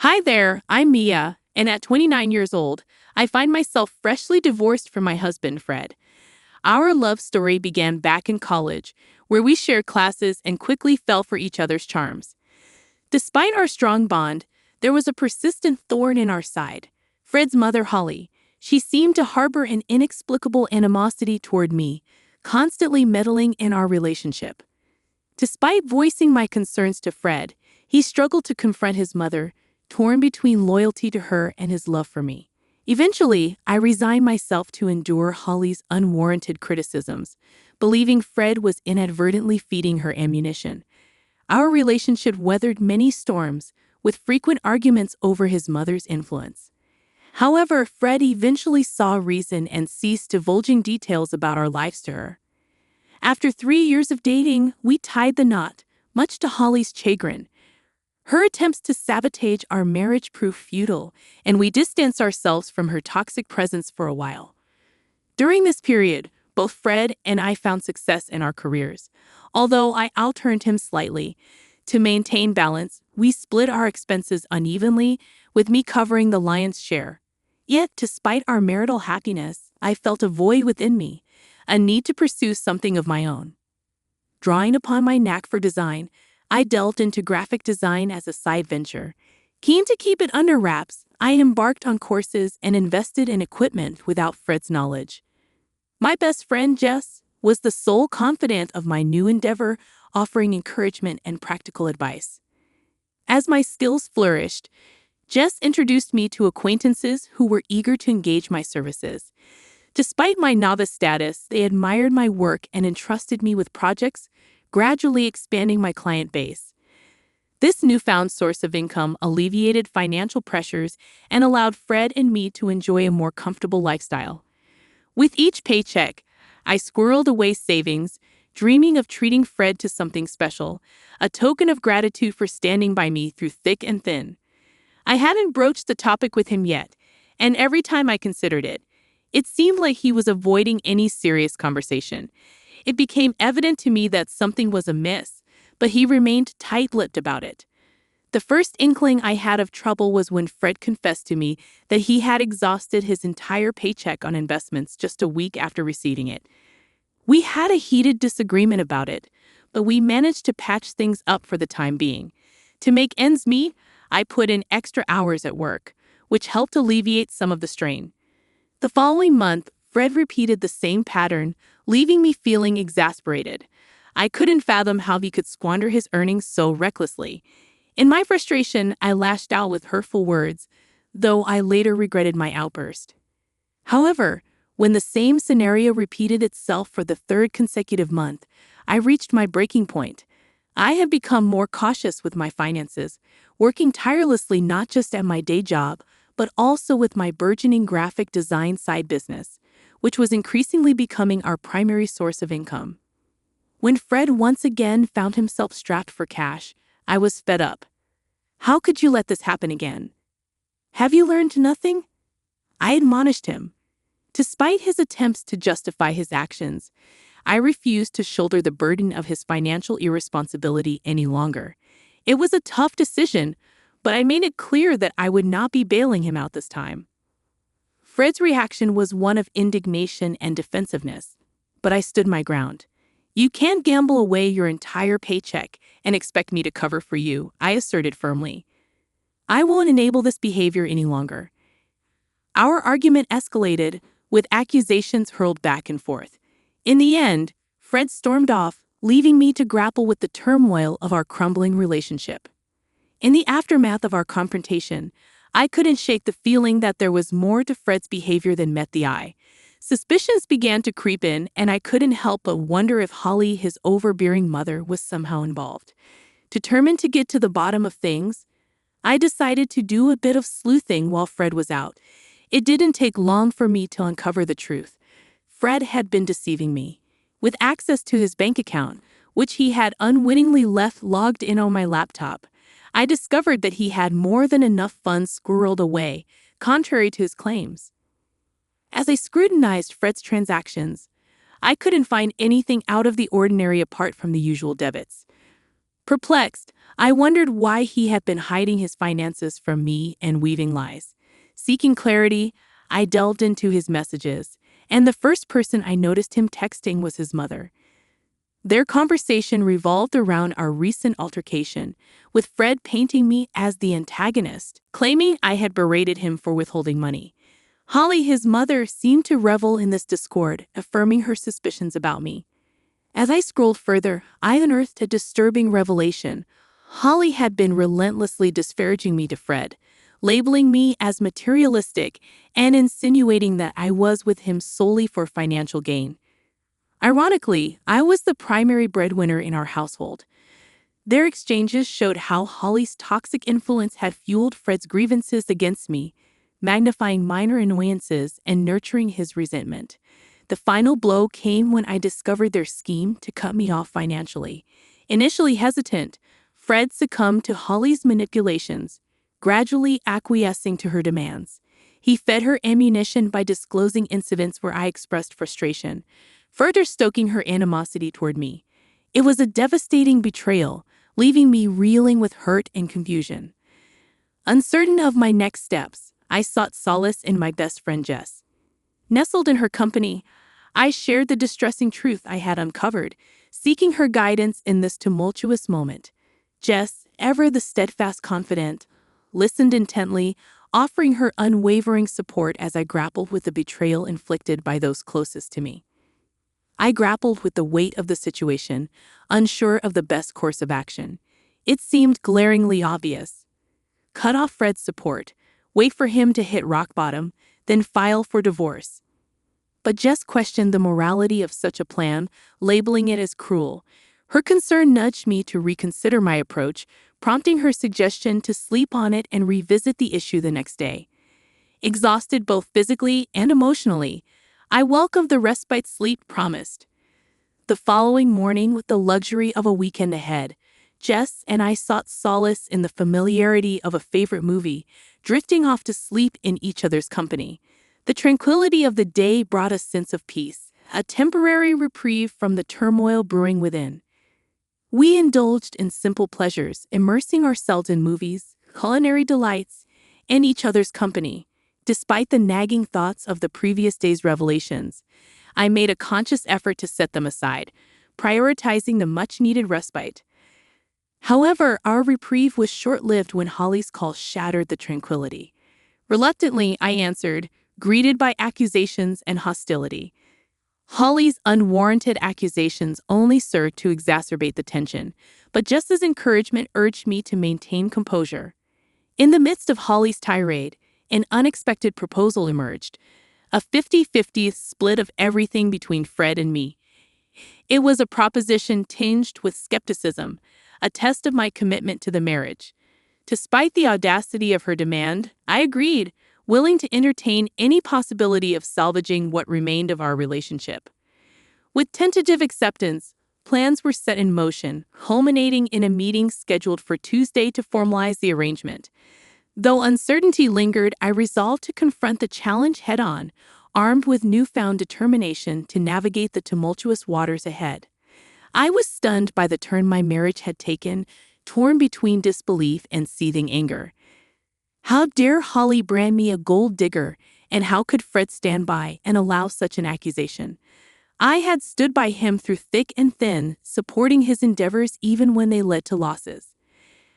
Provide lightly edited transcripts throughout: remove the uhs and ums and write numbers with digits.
Hi there, I'm Mia, and at 29 years old, I find myself freshly divorced from my husband, Fred. Our love story began back in college, where we shared classes and quickly fell for each other's charms. Despite our strong bond, there was a persistent thorn in our side. Fred's mother, Holly. She seemed to harbor an inexplicable animosity toward me, constantly meddling in our relationship. Despite voicing my concerns to Fred, he struggled to confront his mother, torn between loyalty to her and his love for me. Eventually, I resigned myself to endure Holly's unwarranted criticisms, believing Fred was inadvertently feeding her ammunition. Our relationship weathered many storms, with frequent arguments over his mother's influence. However, Fred eventually saw reason and ceased divulging details about our lives to her. After 3 years of dating, we tied the knot, much to Holly's chagrin. Her attempts to sabotage our marriage proved futile, and we distanced ourselves from her toxic presence for a while. During this period, both Fred and I found success in our careers. Although I outearned him slightly, to maintain balance, we split our expenses unevenly, with me covering the lion's share. Yet, despite our marital happiness, I felt a void within me, a need to pursue something of my own. Drawing upon my knack for design, I delved into graphic design as a side venture. Keen to keep it under wraps, I embarked on courses and invested in equipment without Fred's knowledge. My best friend, Jess, was the sole confidant of my new endeavor, offering encouragement and practical advice. As my skills flourished, Jess introduced me to acquaintances who were eager to engage my services. Despite my novice status, they admired my work and entrusted me with projects, gradually expanding my client base. This newfound source of income alleviated financial pressures and allowed Fred and me to enjoy a more comfortable lifestyle. With each paycheck, I squirreled away savings, dreaming of treating Fred to something special, a token of gratitude for standing by me through thick and thin. I hadn't broached the topic with him yet, and every time I considered it, it seemed like he was avoiding any serious conversation. It became evident to me that something was amiss, but he remained tight-lipped about it. The first inkling I had of trouble was when Fred confessed to me that he had exhausted his entire paycheck on investments just a week after receiving it. We had a heated disagreement about it, but we managed to patch things up for the time being. To make ends meet, I put in extra hours at work, which helped alleviate some of the strain. The following month, Fred repeated the same pattern, leaving me feeling exasperated. I couldn't fathom how he could squander his earnings so recklessly. In my frustration, I lashed out with hurtful words, though I later regretted my outburst. However, when the same scenario repeated itself for the third consecutive month, I reached my breaking point. I have become more cautious with my finances, working tirelessly not just at my day job, but also with my burgeoning graphic design side business, which was increasingly becoming our primary source of income. When Fred once again found himself strapped for cash, I was fed up. How could you let this happen again? Have you learned nothing? I admonished him. Despite his attempts to justify his actions, I refused to shoulder the burden of his financial irresponsibility any longer. It was a tough decision, but I made it clear that I would not be bailing him out this time. Fred's reaction was one of indignation and defensiveness, but I stood my ground. You can't gamble away your entire paycheck and expect me to cover for you, I asserted firmly. I won't enable this behavior any longer. Our argument escalated, with accusations hurled back and forth. In the end, Fred stormed off, leaving me to grapple with the turmoil of our crumbling relationship. In the aftermath of our confrontation, I couldn't shake the feeling that there was more to Fred's behavior than met the eye. Suspicions began to creep in, and I couldn't help but wonder if Holly, his overbearing mother, was somehow involved. Determined to get to the bottom of things, I decided to do a bit of sleuthing while Fred was out. It didn't take long for me to uncover the truth. Fred had been deceiving me. With access to his bank account, which he had unwittingly left logged in on my laptop, I discovered that he had more than enough funds squirreled away, contrary to his claims. As I scrutinized Fred's transactions, I couldn't find anything out of the ordinary apart from the usual debits. Perplexed, I wondered why he had been hiding his finances from me and weaving lies. Seeking clarity, I delved into his messages, and the first person I noticed him texting was his mother. Their conversation revolved around our recent altercation, with Fred painting me as the antagonist, claiming I had berated him for withholding money. Holly, his mother, seemed to revel in this discord, affirming her suspicions about me. As I scrolled further, I unearthed a disturbing revelation. Holly had been relentlessly disparaging me to Fred, labeling me as materialistic and insinuating that I was with him solely for financial gain. Ironically, I was the primary breadwinner in our household. Their exchanges showed how Holly's toxic influence had fueled Fred's grievances against me, magnifying minor annoyances and nurturing his resentment. The final blow came when I discovered their scheme to cut me off financially. Initially hesitant, Fred succumbed to Holly's manipulations, gradually acquiescing to her demands. He fed her ammunition by disclosing incidents where I expressed frustration, further stoking her animosity toward me. It was a devastating betrayal, leaving me reeling with hurt and confusion. Uncertain of my next steps, I sought solace in my best friend Jess. Nestled in her company, I shared the distressing truth I had uncovered, seeking her guidance in this tumultuous moment. Jess, ever the steadfast confidant, listened intently, offering her unwavering support as I grappled with the betrayal inflicted by those closest to me. I grappled with the weight of the situation, unsure of the best course of action. It seemed glaringly obvious. Cut off Fred's support, wait for him to hit rock bottom, then file for divorce. But Jess questioned the morality of such a plan, labeling it as cruel. Her concern nudged me to reconsider my approach, prompting her suggestion to sleep on it and revisit the issue the next day. Exhausted both physically and emotionally, I welcomed the respite sleep promised. The following morning, with the luxury of a weekend ahead, Jess and I sought solace in the familiarity of a favorite movie, drifting off to sleep in each other's company. The tranquility of the day brought a sense of peace, a temporary reprieve from the turmoil brewing within. We indulged in simple pleasures, immersing ourselves in movies, culinary delights, and each other's company. Despite the nagging thoughts of the previous day's revelations, I made a conscious effort to set them aside, prioritizing the much-needed respite. However, our reprieve was short-lived when Holly's call shattered the tranquility. Reluctantly, I answered, greeted by accusations and hostility. Holly's unwarranted accusations only served to exacerbate the tension, but Jess's encouragement urged me to maintain composure. In the midst of Holly's tirade, an unexpected proposal emerged, a 50-50 split of everything between Fred and me. It was a proposition tinged with skepticism, a test of my commitment to the marriage. Despite the audacity of her demand, I agreed, willing to entertain any possibility of salvaging what remained of our relationship. With tentative acceptance, plans were set in motion, culminating in a meeting scheduled for Tuesday to formalize the arrangement. Though uncertainty lingered, I resolved to confront the challenge head-on, armed with newfound determination to navigate the tumultuous waters ahead. I was stunned by the turn my marriage had taken, torn between disbelief and seething anger. How dare Holly brand me a gold digger, and how could Fred stand by and allow such an accusation? I had stood by him through thick and thin, supporting his endeavors even when they led to losses.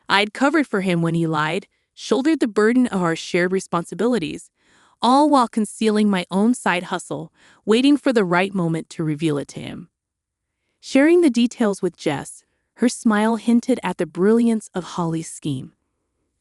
I'd covered for him when he lied, shouldered the burden of our shared responsibilities, all while concealing my own side hustle, waiting for the right moment to reveal it to him. Sharing the details with Jess, her smile hinted at the brilliance of Holly's scheme.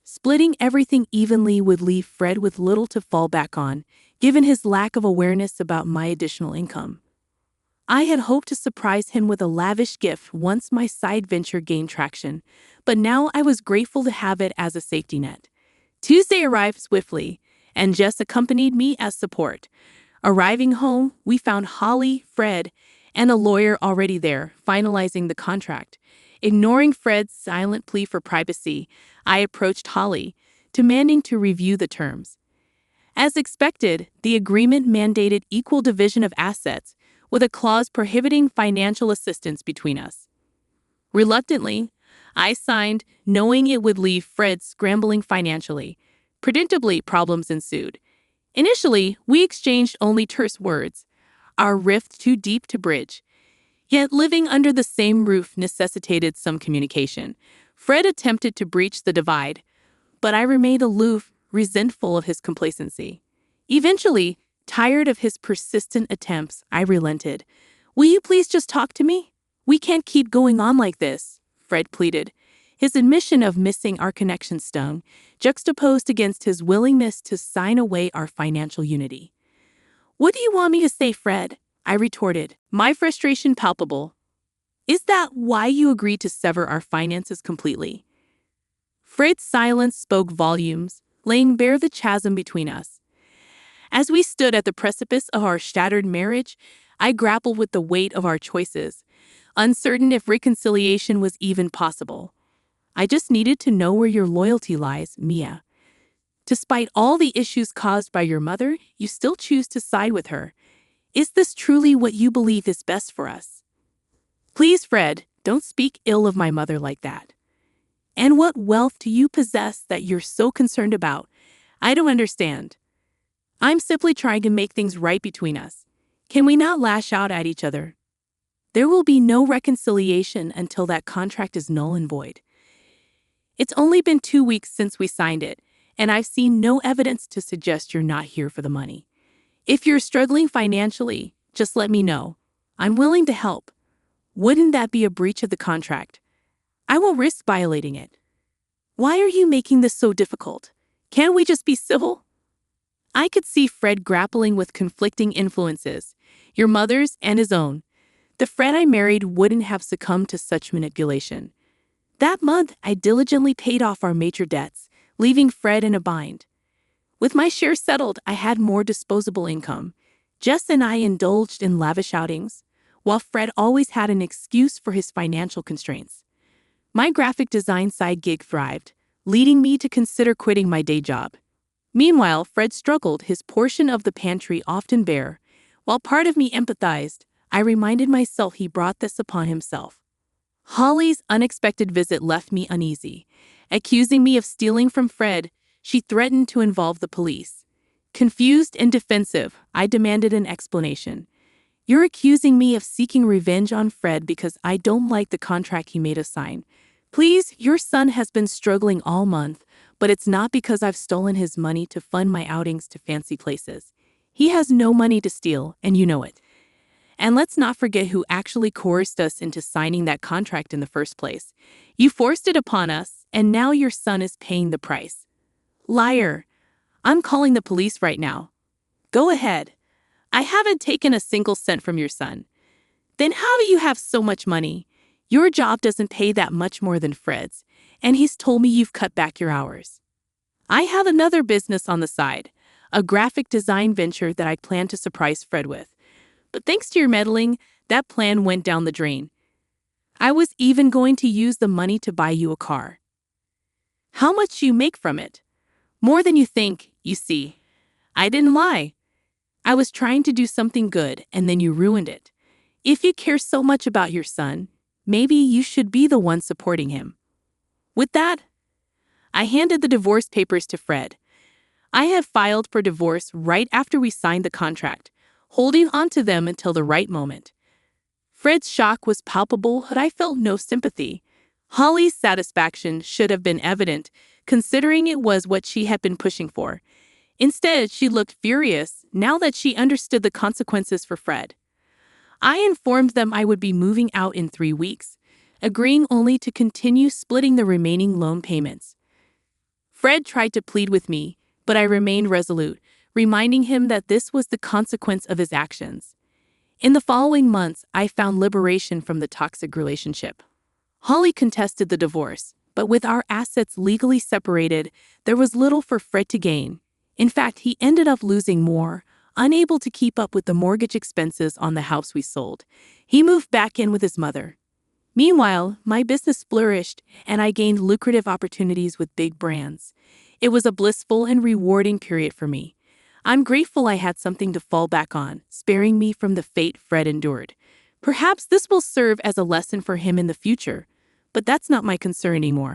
Splitting everything evenly would leave Fred with little to fall back on, given his lack of awareness about my additional income. I had hoped to surprise him with a lavish gift once my side venture gained traction, but now I was grateful to have it as a safety net. Tuesday arrived swiftly, and Jess accompanied me as support. Arriving home, we found Holly, Fred, and a lawyer already there, finalizing the contract. Ignoring Fred's silent plea for privacy, I approached Holly, demanding to review the terms. As expected, the agreement mandated equal division of assets, with a clause prohibiting financial assistance between us. Reluctantly, I signed, knowing it would leave Fred scrambling financially. Predictably, problems ensued. Initially, we exchanged only terse words, our rift too deep to bridge. Yet living under the same roof necessitated some communication. Fred attempted to breach the divide, but I remained aloof, resentful of his complacency. Eventually, tired of his persistent attempts, I relented. "Will you please just talk to me? We can't keep going on like this," Fred pleaded. His admission of missing our connection stung, juxtaposed against his willingness to sign away our financial unity. "What do you want me to say, Fred?" I retorted, my frustration palpable. "Is that why you agreed to sever our finances completely?" Fred's silence spoke volumes, laying bare the chasm between us. As we stood at the precipice of our shattered marriage, I grappled with the weight of our choices, uncertain if reconciliation was even possible. "I just needed to know where your loyalty lies, Mia. Despite all the issues caused by your mother, you still choose to side with her. Is this truly what you believe is best for us?" "Please, Fred, don't speak ill of my mother like that. And what wealth do you possess that you're so concerned about? I don't understand. I'm simply trying to make things right between us. Can we not lash out at each other? There will be no reconciliation until that contract is null and void. It's only been 2 weeks since we signed it, and I've seen no evidence to suggest you're not here for the money. If you're struggling financially, just let me know. I'm willing to help. Wouldn't that be a breach of the contract? I won't risk violating it. Why are you making this so difficult? Can't we just be civil?" I could see Fred grappling with conflicting influences, your mother's and his own. The Fred I married wouldn't have succumbed to such manipulation. That month, I diligently paid off our major debts, leaving Fred in a bind. With my share settled, I had more disposable income. Jess and I indulged in lavish outings, while Fred always had an excuse for his financial constraints. My graphic design side gig thrived, leading me to consider quitting my day job. Meanwhile, Fred struggled, his portion of the pantry often bare. While part of me empathized, I reminded myself he brought this upon himself. Holly's unexpected visit left me uneasy. Accusing me of stealing from Fred, she threatened to involve the police. Confused and defensive, I demanded an explanation. "You're accusing me of seeking revenge on Fred because I don't like the contract he made us sign. Please, your son has been struggling all month, but it's not because I've stolen his money to fund my outings to fancy places. He has no money to steal, and you know it. And let's not forget who actually coerced us into signing that contract in the first place. You forced it upon us, and now your son is paying the price." "Liar. I'm calling the police right now." "Go ahead. I haven't taken a single cent from your son." "Then how do you have so much money? Your job doesn't pay that much more than Fred's, and he's told me you've cut back your hours." "I have another business on the side, a graphic design venture that I plan to surprise Fred with. But thanks to your meddling, that plan went down the drain. I was even going to use the money to buy you a car." "How much do you make from it?" "More than you think, you see. I didn't lie. I was trying to do something good, and then you ruined it. If you care so much about your son, maybe you should be the one supporting him." With that, I handed the divorce papers to Fred. I had filed for divorce right after we signed the contract, holding on to them until the right moment. Fred's shock was palpable, but I felt no sympathy. Holly's satisfaction should have been evident, considering it was what she had been pushing for. Instead, she looked furious now that she understood the consequences for Fred. I informed them I would be moving out in 3 weeks, agreeing only to continue splitting the remaining loan payments. Fred tried to plead with me, but I remained resolute, reminding him that this was the consequence of his actions. In the following months, I found liberation from the toxic relationship. Holly contested the divorce, but with our assets legally separated, there was little for Fred to gain. In fact, he ended up losing more, unable to keep up with the mortgage expenses on the house we sold. He moved back in with his mother. Meanwhile, my business flourished, and I gained lucrative opportunities with big brands. It was a blissful and rewarding period for me. I'm grateful I had something to fall back on, sparing me from the fate Fred endured. Perhaps this will serve as a lesson for him in the future. but that's not my concern anymore.